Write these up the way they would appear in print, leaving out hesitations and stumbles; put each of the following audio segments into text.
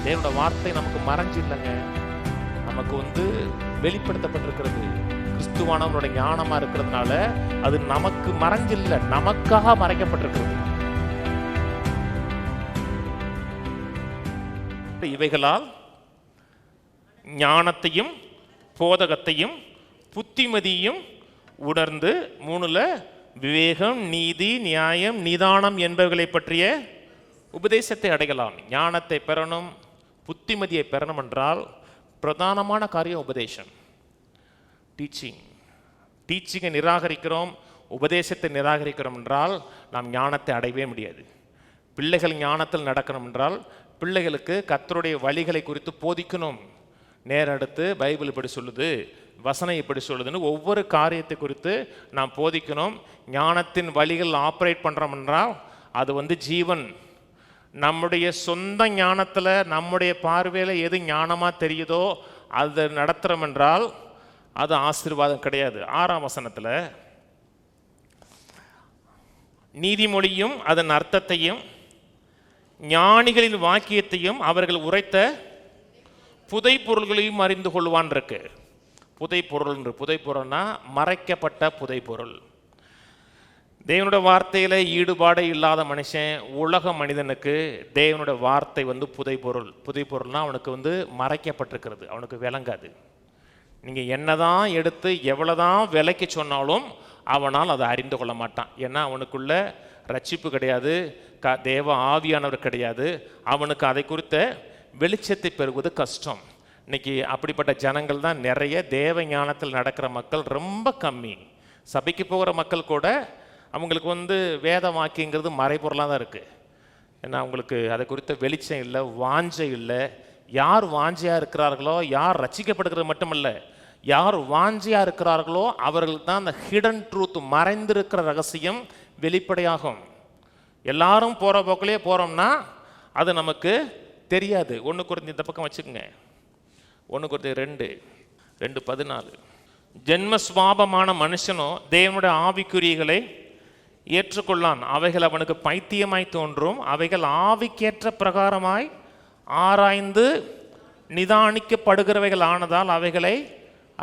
தேவனோட வார்த்தை நமக்கு மறைஞ்சு இல்லைங்க, நமக்கு வெளிப்படுத்தப்பட்டிருக்கிறது. கிறிஸ்துவானவனோட ஞானமா இருக்கிறதுனால அது நமக்கு மறைஞ்சில்லை, நமக்காக மறைக்கப்பட்டிருக்கிறது. இவைகளால் ஞானத்தையும் போதகத்தையும் புத்திமதியும் உணர்ந்து 3ல விவேகம், நீதி, நியாயம், நிதானம் என்பவைகளை பற்றிய உபதேசத்தை அடையலாம். ஞானத்தை பெறணும், புத்திமதியை பெறணும் என்றால் பிரதானமான காரியம் உபதேசம், டீச்சிங்கை நிராகரிக்கிறோம், உபதேசத்தை நிராகரிக்கிறோம் என்றால் நாம் ஞானத்தை அடையவே முடியாது. பிள்ளைகள் ஞானத்தில் நடக்கணும் என்றால் பிள்ளைகளுக்கு கர்த்தருடைய வழிகளை குறித்து போதிக்கணும். நேரம் எடுத்து பைபிள் இப்படி சொல்லுது, வசனம் இப்படி சொல்லுதுன்னு ஒவ்வொரு காரியத்தை குறித்து நாம் போதிக்கணும். ஞானத்தின் வழிகள் ஆப்ரேட் பண்ணுறோம் என்றால் அது ஜீவன். நம்முடைய சொந்த ஞானத்தில் நம்முடைய பார்வையில் எது ஞானமாக தெரியுதோ அது நடத்துகிறோம் என்றால் அது ஆசீர்வாதம் கிடையாது. 6ஆம் வசனத்தில் நீதிமொழியும் அதன் அர்த்தத்தையும் ஞானிகளின் வாக்கியத்தையும் அவர்கள் உரைத்த புதை பொருள்களையும் அறிந்து கொள்வான் இருக்கு. புதை பொருள்னா மறைக்கப்பட்ட புதை பொருள். தேவனோட வார்த்தையில் ஈடுபாடே இல்லாத மனுஷன், உலக மனிதனுக்கு தேவனோட வார்த்தை புதை பொருள். புதை பொருள்னா அவனுக்கு மறைக்கப்பட்டிருக்கிறது, அவனுக்கு விளங்காது. நீங்கள் என்னதான் எடுத்து எவ்வளோதான் விலைக்கு சொன்னாலும் அவனால் அதை அறிந்து கொள்ள மாட்டான். ஏன்னா அவனுக்குள்ள ரட்சிப்பு கிடையாது, தேவ ஆவியானவர் கிடையாது. அவனுக்கு அதை குறித்த வெளிச்சத்தை பெறுவது கஷ்டம். இன்னைக்கு அப்படிப்பட்ட ஜனங்கள் தான் நிறைய. தேவ ஞானத்தில் நடக்கிற மக்கள் ரொம்ப கம்மி. சபைக்கு போகிற மக்கள் கூட அவங்களுக்கு வேத வாக்கியங்கிறது மறைபொருளாக தான் இருக்குது. ஏன்னா அவங்களுக்கு அதை குறித்த வெளிச்சம் இல்லை, வாஞ்சை இல்லை. யார் வாஞ்சையாக இருக்கிறார்களோ, யார் ரட்சிக்கப்படுகிறது மட்டுமல்ல, யார் வாஞ்சையாக இருக்கிறார்களோ அவர்களுக்கு தான் அந்த ஹிடன் ட்ரூத், மறைந்திருக்கிற ரகசியம் வெளிப்படையாகும். எல்லாரும் போகிற போக்கிலே போகிறோம்னா அது நமக்கு தெரியாது. 1 கொரிந்தியர் இந்த பக்கம் வச்சுக்கோங்க, 1 கொரிந்தியர் 2:14. ஜென்மஸ்வாபமான மனுஷனோ தேவனுடைய ஆவிக்குரியங்களை ஏற்றுக்கொள்ளான். அவைகள் அவனுக்கு பைத்தியமாய் தோன்றும். அவைகள் ஆவிக்கேற்ற பிரகாரமாய் ஆராய்ந்து நிதானிக்கப்படுகிறவைகள் ஆனதால் அவைகளை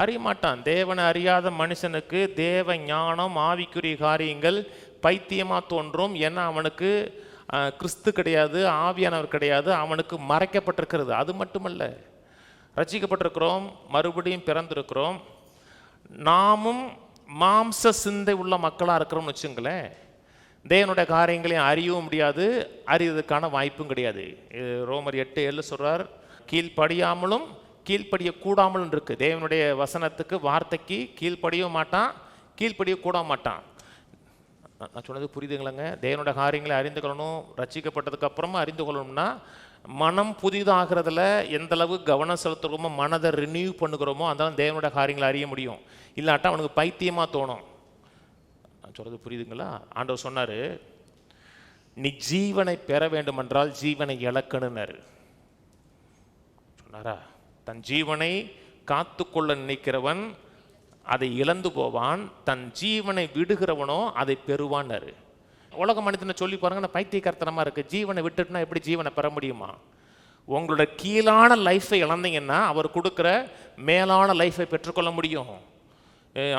அறியமாட்டான். தேவனை அறியாத மனுஷனுக்கு தேவ ஞானம், ஆவிக்குரிய காரியங்கள் பைத்தியமாக தோன்றும். ஏன்னா அவனுக்கு கிறிஸ்து கிடையாது, ஆவியானவர் கிடையாது, அவனுக்கு மறைக்கப்பட்டிருக்கிறது. அது மட்டுமல்ல, ரட்சிக்கப்பட்டிருக்கிறோம், மறுபடியும் பிறந்திருக்கிறோம், நாமும் மாம்ச சிந்தை உள்ள மக்களாக இருக்கிறோம்னு வச்சுங்களேன். தேவனுடைய காரியங்களையும் அறியவும் முடியாது, அறியறதுக்கான வாய்ப்பும் கிடையாது. ரோமர் 8:7 சொல்கிறார், கீழ்ப்படியாமலும் கீழ்ப்படிய கூடாமலும் இருக்குது. தேவனுடைய வசனத்துக்கு, வார்த்தைக்கு கீழ்ப்படியவும் மாட்டான், கீழ்ப்படிய கூட மாட்டான். நான் சொன்னது புரியுதுங்களேங்க? தேவனுடைய காரியங்களை அறிந்து கொள்ளணும், ரட்சிக்கப்பட்டதுக்கு அப்புறமா அறிந்து கொள்ளணும்னா மனம் புதிதாகிறதுல எந்த அளவு கவனம் செலுத்துகிறோமோ, மனதை ரினியூ பண்ணுகிறோமோ அதெல்லாம் தேவனுடைய காரியங்களை அறிய முடியும். இல்லாட்டா அவனுக்கு பைத்தியமாக தோணும். நான் சொல்கிறது புரியுதுங்களா? ஆண்டவர் சொன்னார், நீ ஜீவனை பெற வேண்டுமென்றால் ஜீவனை இழக்கணுன்னாரு. சொன்னாரா? தன் ஜீவனை காத்து கொள்ள நினைக்கிறவன் அதை இழந்து போவான், தன் ஜீவனை விடுகிறவனோ அதை பெறுவான்னாரு. உலக மனிதனை சொல்லி பாருங்க, பைத்தியக்காரத்தனமாக இருக்குது. ஜீவனை விட்டுட்டுனா எப்படி ஜீவனை பெற முடியுமா? உங்களோட கீழான லைஃப்பை இழந்தீங்கன்னா அவர் கொடுக்குற மேலான லைஃப்பை பெற்றுக்கொள்ள முடியும்.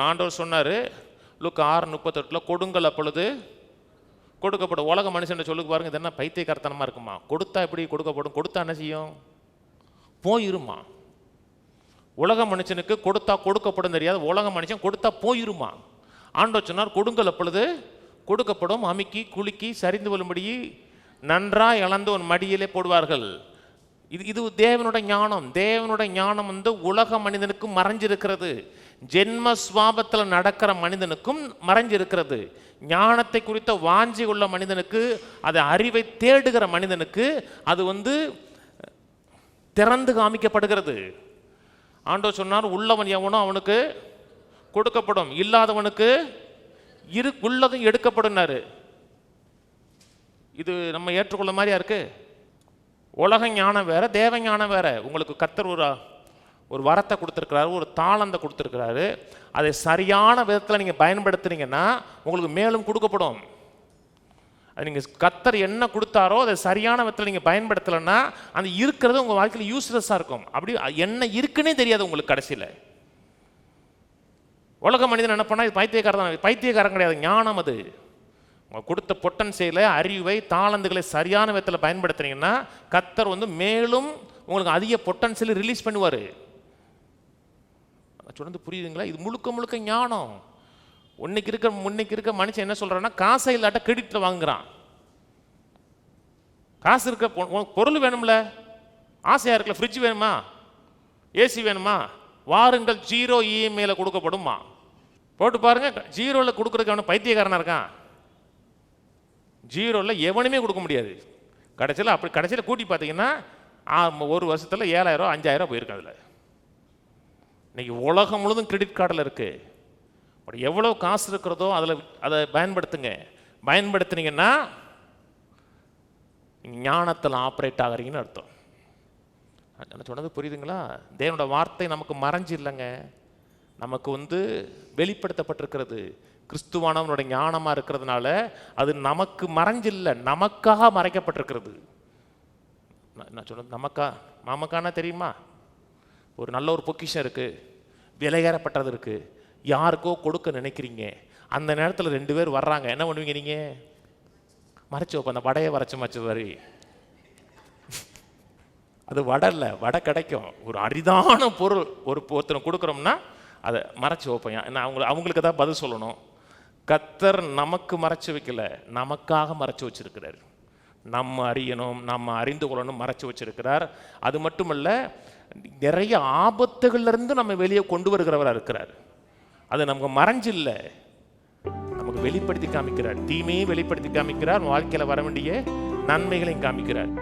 ஆண்டவர் சொன்னார் லுக் 6:38, கொடுங்கள் அப்பொழுது கொடுக்கப்படும். உலக மனுஷன் சொல்லி பாருங்க, இது என்ன பைத்தியக்காரத்தனமாக இருக்குமா? கொடுத்தா எப்படி கொடுக்கப்படும்? கொடுத்தா என்ன செய்யும்? போயிருமா? உலக மனுஷனுக்கு கொடுத்தா கொடுக்கப்படும் தெரியாது, உலக மனுஷன் கொடுத்தா போயிருமா? ஆண்டவர் சொன்னார், கொடுங்கள் அப்பொழுது கொடுக்கப்படும், அமுக்கி குலுக்கி சரிந்து கொள்ளும்படி நன்றாக இழந்து ஒரு மடியிலே போடுவார்கள். இது தேவனுடைய ஞானம். தேவனுடைய ஞானம் உலக மனிதனுக்கும் மறைஞ்சிருக்கிறது, ஜென்ம சுவாபத்தில் நடக்கிற மனிதனுக்கும் மறைஞ்சிருக்கிறது. ஞானத்தை குறித்த வாஞ்சி உள்ள மனிதனுக்கு, அதை அறிவை தேடுகிற மனிதனுக்கு அது திறந்து காமிக்கப்படுகிறது. ஆண்டவர் சொன்னார், உள்ளவன் எவனோ அவனுக்கு கொடுக்கப்படும், இல்லாதவனுக்கு உள்ளதும் எடுக்கப்படும்னாரு. இது நம்ம ஏற்றுக்கொள்ள மாதிரியா இருக்கு? உலக ஞானம் வேற, தேவ ஞானம் வேற. உங்களுக்கு கர்த்தர் ஒரு வரத்தை கொடுத்துருக்கிறாரு, ஒரு தாளந்தை கொடுத்துருக்கிறாரு. அதை சரியான விதத்தில் நீங்கள் பயன்படுத்துறீங்கன்னா உங்களுக்கு மேலும் கொடுக்கப்படும். அது நீங்கள் கர்த்தர் என்ன கொடுத்தாரோ அதை சரியான விதத்தில் நீங்கள் பயன்படுத்தலைன்னா அந்த இருக்கிறது உங்கள் வாழ்க்கையில் யூஸ்லெஸ்ஸாக இருக்கும். அப்படி என்ன இருக்குன்னே தெரியாது உங்களுக்கு கடைசியில். உலக மனிதன் என்ன பண்ணால் இது பைத்தியக்காரன் கிடையாது, ஞானம். அது உங்கள் கொடுத்த பொட்டன்சியலை, அறிவை, தாளந்துகளை சரியான விதத்தில் பயன்படுத்துனீங்கன்னா கர்த்தர் மேலும் உங்களுக்கு அதிக பொட்டன்சியலை ரிலீஸ் பண்ணுவார். சொல்றது புரியுதுங்களா? இது முழுக்க முழுக்க ஞானம். முன்னைக்கு இருக்க மனுஷன் என்ன சொல்றான்னா, காசை இல்லாட்ட கிரெடிட்ல வாங்குறான். காசு இருக்க பொருள் வேணும்ல, ஆசையா இருக்குல்ல, ஃப்ரிட்ஜ் வேணுமா, ஏசி வேணுமா, வாருங்கள் 0 EMI கொடுக்கப்படுமா. போட்டு பாருங்க, 0 கொடுக்கறதுக்கு அவன் பைத்தியக்காரனா இருக்கான். 0 எவனுமே கொடுக்க முடியாது. கடைசியில் கூட்டி பார்த்தீங்கன்னா ஒரு வருஷத்தில் 7,000 5,000 போயிருக்கு. அதில் இன்னைக்கு உலகம் முழுதும் கிரெடிட் கார்டில் இருக்கு. எவ்வளோ காசு இருக்கிறதோ அதை பயன்படுத்துனீங்கன்னா ஞானத்தில் ஆப்ரேட் ஆகிறீங்கன்னு அர்த்தம். சொன்னது புரியுதுங்களா? தேவனோட வார்த்தை நமக்கு மறைஞ்சு இல்லைங்க, நமக்கு வெளிப்படுத்தப்பட்டிருக்கிறது. கிறிஸ்துவானவனோட ஞானமாக இருக்கிறதுனால அது நமக்கு மறைஞ்சில்லை, நமக்காக மறைக்கப்பட்டிருக்கிறது. நான் சொன்னது நமக்கான தெரியுமா? ஒரு நல்ல ஒரு பொக்கிஷம் இருக்குது, விலையேறப்பட்டது இருக்குது, யாருக்கோ கொடுக்க நினைக்கிறீங்க. அந்த நேரத்தில் 2 பேர் வர்றாங்க, என்ன பண்ணுவீங்க நீங்கள்? மறைச்சு வைப்ப, அந்த வடையை வரைச்சி மச்சு வரி. அது வடை இல்லை, வடை கிடைக்கும். ஒரு அரிதான பொருள் ஒருத்தனை கொடுக்குறோம்னா அதை மறைச்சி வைப்பேன். ஏன்னா அவங்களுக்கு தான் பதில் சொல்லணும். கர்த்தர் நமக்கு மறைச்சி வைக்கல, நமக்காக மறைச்சி வச்சிருக்கிறார். நம்ம அறியணும், நம்ம அறிந்து கொள்ளணும், மறைச்சி வச்சிருக்கிறார். அது மட்டுமல்ல, நிறைய ஆபத்துகள்லேருந்து நம்ம வெளியே கொண்டு வருகிறவராக இருக்கிறார். அது நமக்கு மறைஞ்சில்ல, நமக்கு வெளிப்படுத்தி காமிக்கிறார். தீமையை வெளிப்படுத்தி காமிக்கிறார், வாழ்க்கையில் வர வேண்டிய நன்மைகளையும் காமிக்கிறார்.